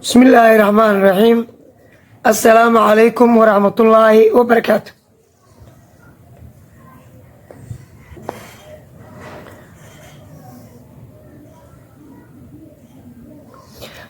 بسم الله الرحمن الرحيم. السلام عليكم ورحمة الله وبركاته.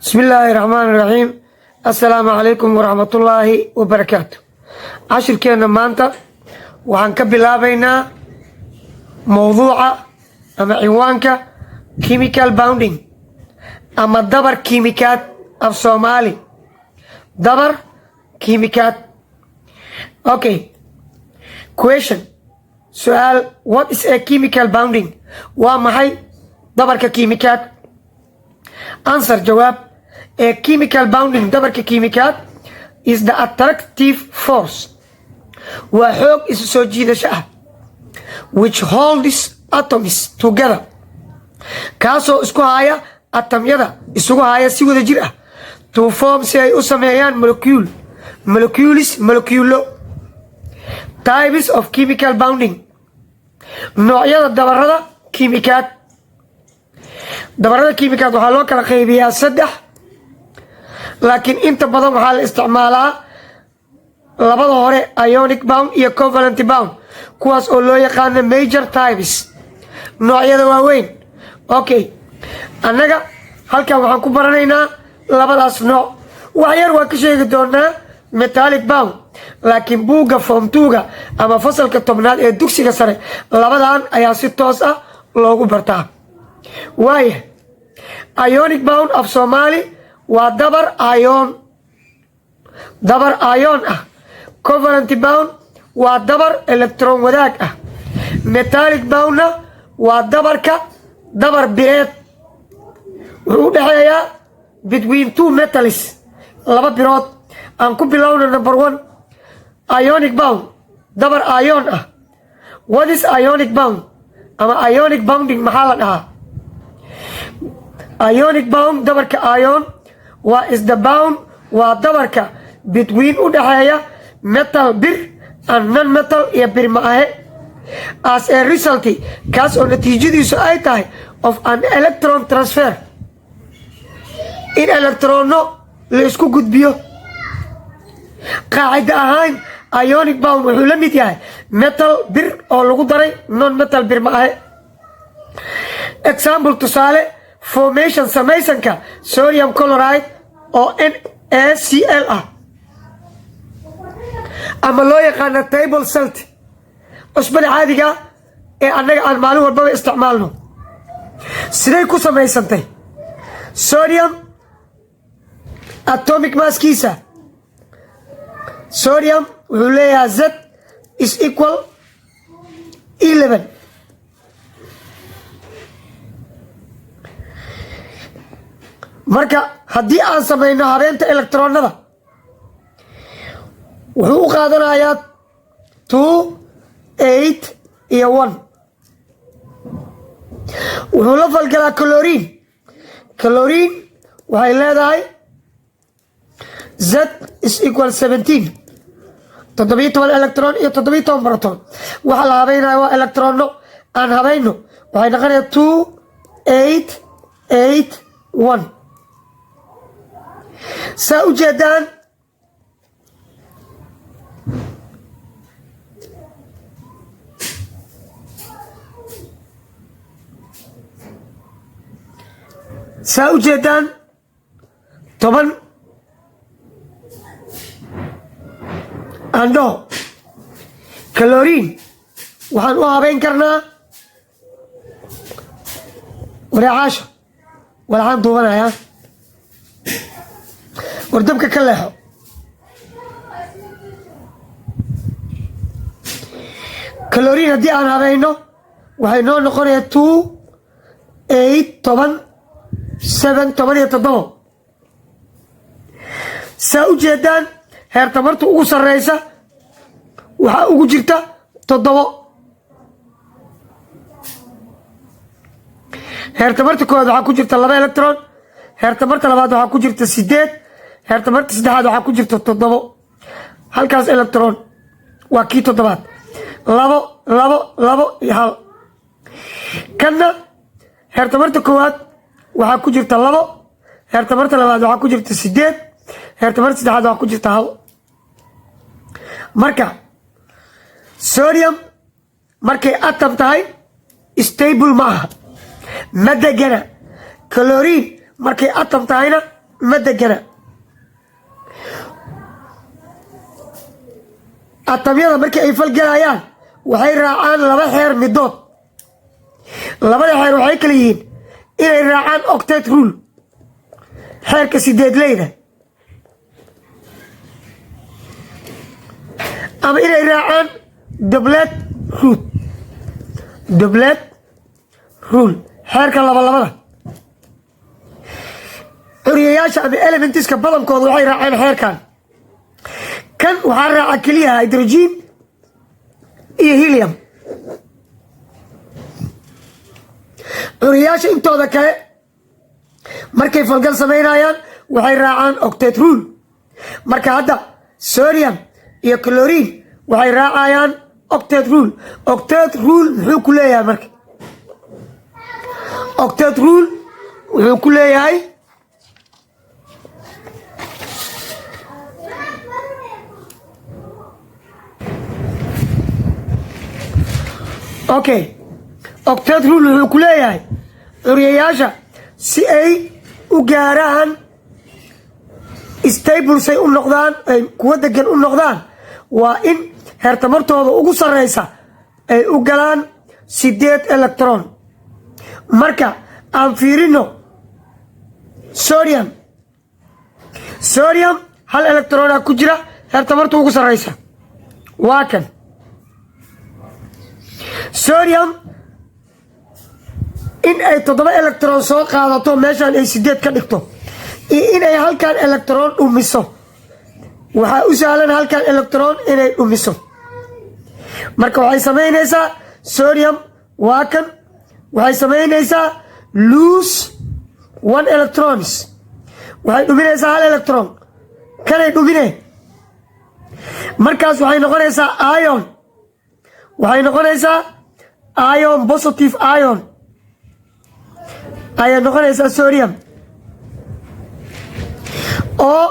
بسم الله الرحمن الرحيم. السلام عليكم ورحمة الله وبركاته. عشر كينا مانتا وهنكبلا بينا موضوع أما عنوانك chemical bounding أما دبر كيميكات الصومالي دبر كيميكات. Okay. Question. سؤال. What is a chemical bounding? ومحي دبر كيميكات. Answer. جواب. A chemical bounding دبر كيميكات is the attractive force وحوق إسسوجيدة شأه which holds atoms together كاسو اسكو هايا اتم يدا اسكو هايا سيودا جيرا to form سي اسميان molecules types of chemical bounding نوعية دبرده كيميكات waxaa loo kala qaybiyaa 3 laakiin inta badan waxaa la isticmaalaa labada hore ionic bound iyo covalent bound kuwaas oo loo yaqaan major types noocyada waaweyn. Okay, annaga halkan waxaan ku baranaynaa labadaas nooc. wax yar waa ka sheegi doonaa metallic bound laakiin buugga form 2ga ama fasalka 10aad ee dugsiga sare labadan ayaa si toos ah loogu bartaa. waaye ionic bound of Somali waa dabar ion ah. covalent bound waa dabar electron wadaag ah. metallic boundna waa dabar bireed wuxuu u dhexeeyaa between two metals laba birood. aan ku bilowna number 1 ionic bound dabar ion ah. what is ionic bound ama ionic bounding maxaa la dhahaa? ionic bound dabarka ion waa is the bound waa dabarka between u dhexeeya metal bir and non metal iyo bir ma ahe as a result kaas oo natiijadiisu ay tahay of an electron transfer in electrono la isku gudbiyo. qaacida ahaan ionic bound wuxuu la mid yahay metal bir oo lagu daray non metal bir ma ahe. example tusaale formation samaysanka sodium chloride oo NaCl ah ama loo yaqaana table salt cusbada caadiga ee annaga aan maalin walbaba isticmaalno. siday ku samaysantay? sodium atomic masskiisa sodium wuxuu leeyahay Z is equal 11. marka haddii aan samayno habeenta electronada wuxuu u qaadanayaa 2 8 iyo 1. wuxuu la falgalaa chlorine waxay leedahay Z is equal 17 17 electron iyo 17 proton. waxa la habaynayo waa electrono aan habayno waxay noqonaysaa 2 8 8 1. saa u jeedaan toban andho chlorine waxaan u habeyn karnaa wareecaasha walaxaan duubanayaa wardabka ka leexo. chlorine haddii aan habayno waxay noo noqonayaa 2 8 10 7 17. saa u jeedaan heer tamarta ugu sarreysa waxaa ugu jirta 7. heer tamarta koowaad waxaa ku jirta 2 electron. heer tamarta labaad waxaa ku jirta 8. heer tamarta saddexaad waxaa ku jirta 7. halkaas electron waa kii 7aad 2 2 iyo 1. kanna heer tamarta koowaad waxaa ku jirta 2. heertamarta labaad waxaa ku jirta 8 heertamarta saddexaad waxaa ku jirta 1 marka sodium markay atom tahay stable ma aha ma degana chlorine markay atom tahayna ma degana atomyada markii ay falgalayaan waxay raacaan laba xeer midood labada xeer waxay kala yihiin inay raacaan octet rule xeerka 8 leyda ama inay raacaan doublet rule xeerka labada curiyayaasha ama elementiska badankooda waxay raacaan xeerkan kan waxaa raaca keliya hydrogen iyo helium curiyayaasha intooda kale markay falgal samaynayaan waxay raacaan octet rule marka hadda sodium iyo chlorine waxay raacayaan octet rule muxuu ku leeyahay marka octet rule wuxuu ku leeyahay okay octet rule wuxuu ku leeyahay curiyayaasha si ay u gaaraan stable say u noqdaan ay kuwa degan u noqdaan waa in heertamartooda ugu sareysa ay u galaan 8 electron marka aan fiirino sodium 1 electrona ku jira heertamarta ugu sareysa waa kan sodium in ay 7 electron soo qaadato meeshaan ay 8 ka dhigto iyo inay halkan electron dhumiso waxaa u sahlan halkan electron inay dhumiso marka waxay samaynaysaa sodium waa kan waxay samaynaysaa lose 1 electrons waxay dhuminaysaa 1 electron kanay dhumine markaas waxay noqonaysaa ion waxay noqonaysaa ion positive ion ayay noqonaysaa sodium oo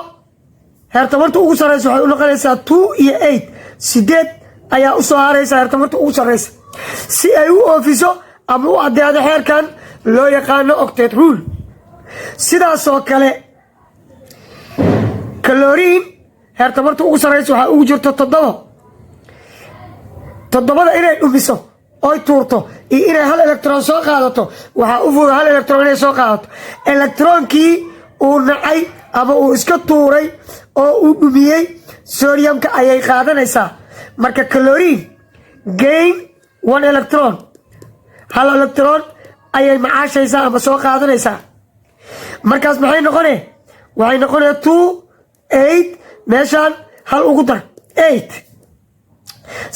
heertamarta ugu sareysa waxay u noqonaysaa 2 iyo 8 ayaa u soo haraysa heertamarta ugu sareysa si ay u oofiso ama u adeado xeerkan loo yaqaano octet rule sidaasoo kale chlorine heertamarta ugu sareysa waxaa ugu jirto 7 inay dhumiso oy tuurto iyo inay 1 electron soo qaadato waxaa u fuda 1 electron inay soo qaadato electronkii uu nacay ama uu iska tuuray oo uu dhumiyey sodiumka ayay qaadanaysaa marka chlorine gain 1 electron 1 electron ayay macaashaysaa ama soo qaadanaysaa markaas maxay noqone waxay noqonaya 2 8 meeshaan 1 ugu dar 8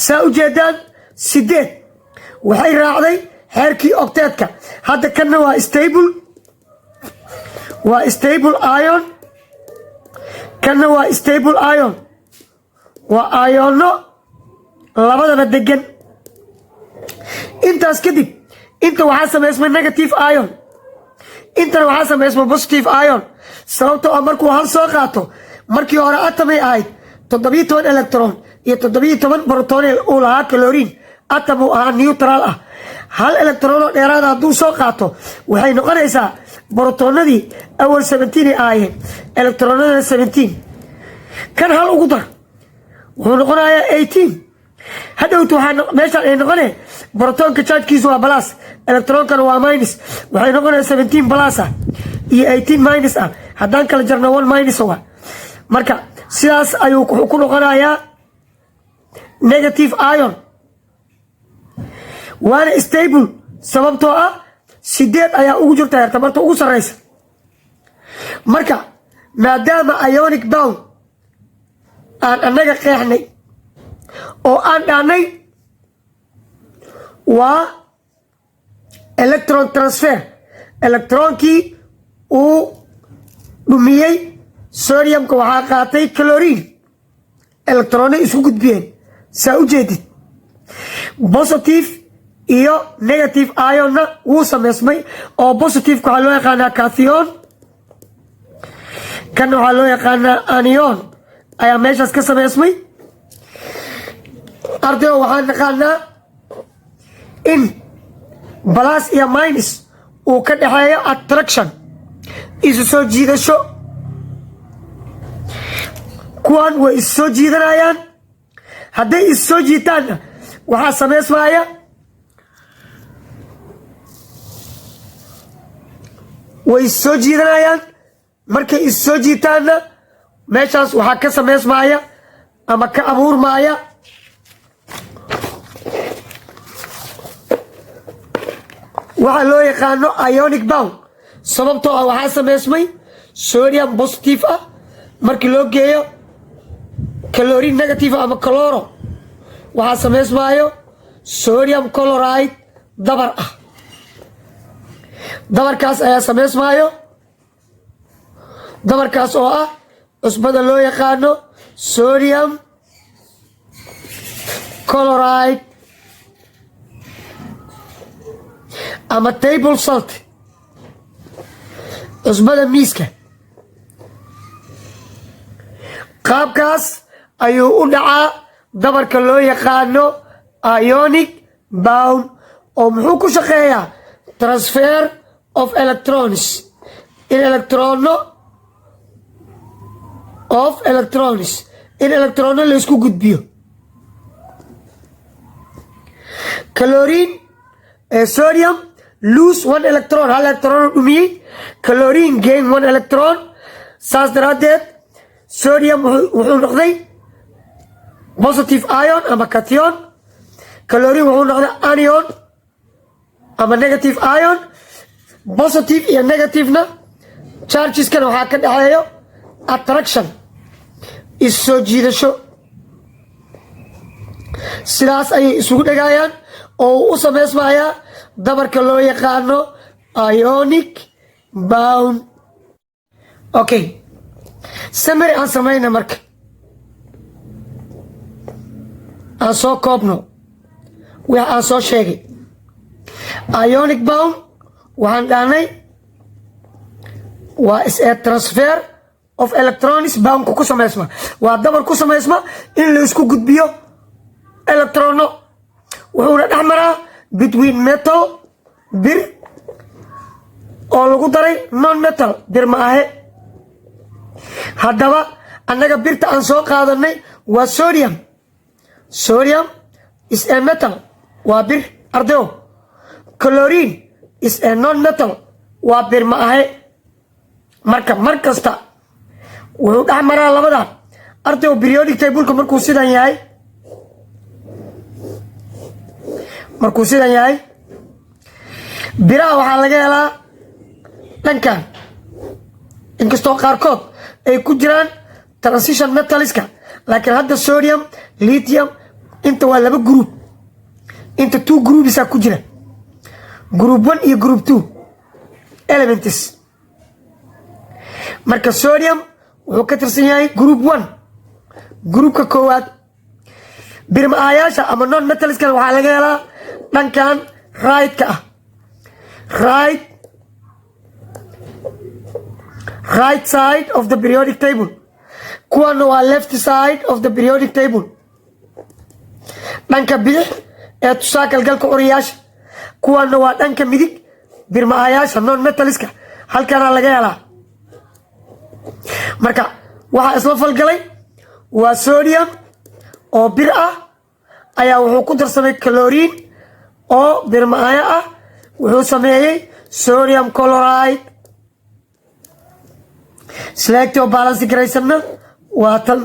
saa u jeedaan 8 waxay raacday xeerkii octetka hadda kanna waa stable ion kanna waa stable ion waa iono labadaba degan intaas kadib inta waxaa samaysmay negative ion intana waxaa samaysmay positive ion sababtoo ah markuu 1 soo qaato markii hore atomay ahayd 17 electron iyo 17 proton uu lahaa chlorine atom uu ahaa neutral ah 1 electron oo dheeraada hadduu soo qaato waxay noqonaysaa protonadii awal 17 ay ahaayeen electronadana 17 kan 1 ugu dar wuxuu noqonayaa 18 hadhowtu waxaa meeshaan ay noqonee protonka chargekiisu waa plus electronkana waa minus waxay noqonaysaa 17 plus ah iyo 18 minus ah haddaan kala jarno 1 minus waa marka sidaas ayuu ku noqonayaa negative ion waana stable sababtoo ah 8 ayaa ugu jirta heertamarta ugu sareysa marka maadaama ionic bound aan annaga qeexnay oo aan dhahnay waa electron transfer electronkii uu dhumiyey sodiumka waxaa qaatay chlorine electrona isku gudbiyeen saa u jeedid positive iyo negative ionna wuu samaysmay oo positiveka waxaa loo yaqaanaa cation كان waxaa loo yaqaanaa anion ayaa meeshaas ka samaysmay ardayo waxaan naqaanaa in plus iyo minus uu ka dhexeeyo attraction isu soo jiidasho kuwan way isu soo jiidanayaan hadday isu soo jiitaanna waxaa samaysmaya way isu soo jiidanayaan markay isu soo jiitaanna meeshaas waxaa ka samaysmaya ama ka abuurmaya waxaa loo yaqaano ionic bond sababtoo ah waxaa samaysmay sodium positive ah markii loo geeyo chlorine negative ama chloro waxaa samaysmayo sodium chloride dabar ah dabarkaas ayaa samaysmayo dabarkaas oo ah cusbada loo yaqaano sodium chloride ama table salt cusbada miiska qaabkaas ayuu u dhacaa dabarka loo yaqaano ionic bond oo muxuu ku shaqeeyaa transfer of electrons in electrono la isku gudbiyo chlorine sodium lose 1 electron hal electron dhumiyey chlorine gain 1 electron saas daraadeed sodium wuxuu noqday positive ion ama cation chlorine wuxuu noqday anion ama negative ion positive iyo negativena chargeskana waxaa ka dhexeeyo attraction isu soo jiidasho sidaas ayay isugu dhagayaan oo u samaysmayaa dabarka loo yaqaano ionic bond okay samari aan samayna marka aan soo koobno wix aan soo sheegay ionic bond waxaan dhahnay waa is a transfer of electrons boundku ku samaysma waa dabar ku samaysma in la isku gudbiyo electrono wuxuuna dhex maraa between metal bir oo lagu daray non metal bir ma ahe haddaba annaga birta aan soo qaadanay waa sodium is a metal waa bir ardayo chlorine is a non metal waa bir ma ahe marka mar kasta wuxuu dhex maraa labadan ardayo periodic tableka markuu sidan yahay biraha waxaa laga helaa dhankan inkastoo qaarkood ay ku jiraan transition metaliska laakiin hadda sodium lithium inta waa laba group inta 2 groups ku jira group 1 iyo group 2 elements marka sodium wuxuu ka tirsan yahay group 1 groupka koowaad birmaayaasha ama non metaliska waxaa laga helaa dhankan right-ka ah right side of the periodic table kuwana waa left side of the periodic table dhanka bidix ee tusaa galgalka curiyaasha kuwana waa dhanka midig birmaayaasha non metaliska halkana laga helaa marka waxaa isla falgalay waa sodium oo bir ah ayaa wuxuu ku darsamay chlorine oo birmaayo ah wuxuu sameeyey sodium chloride selective balance garaysanna waa tan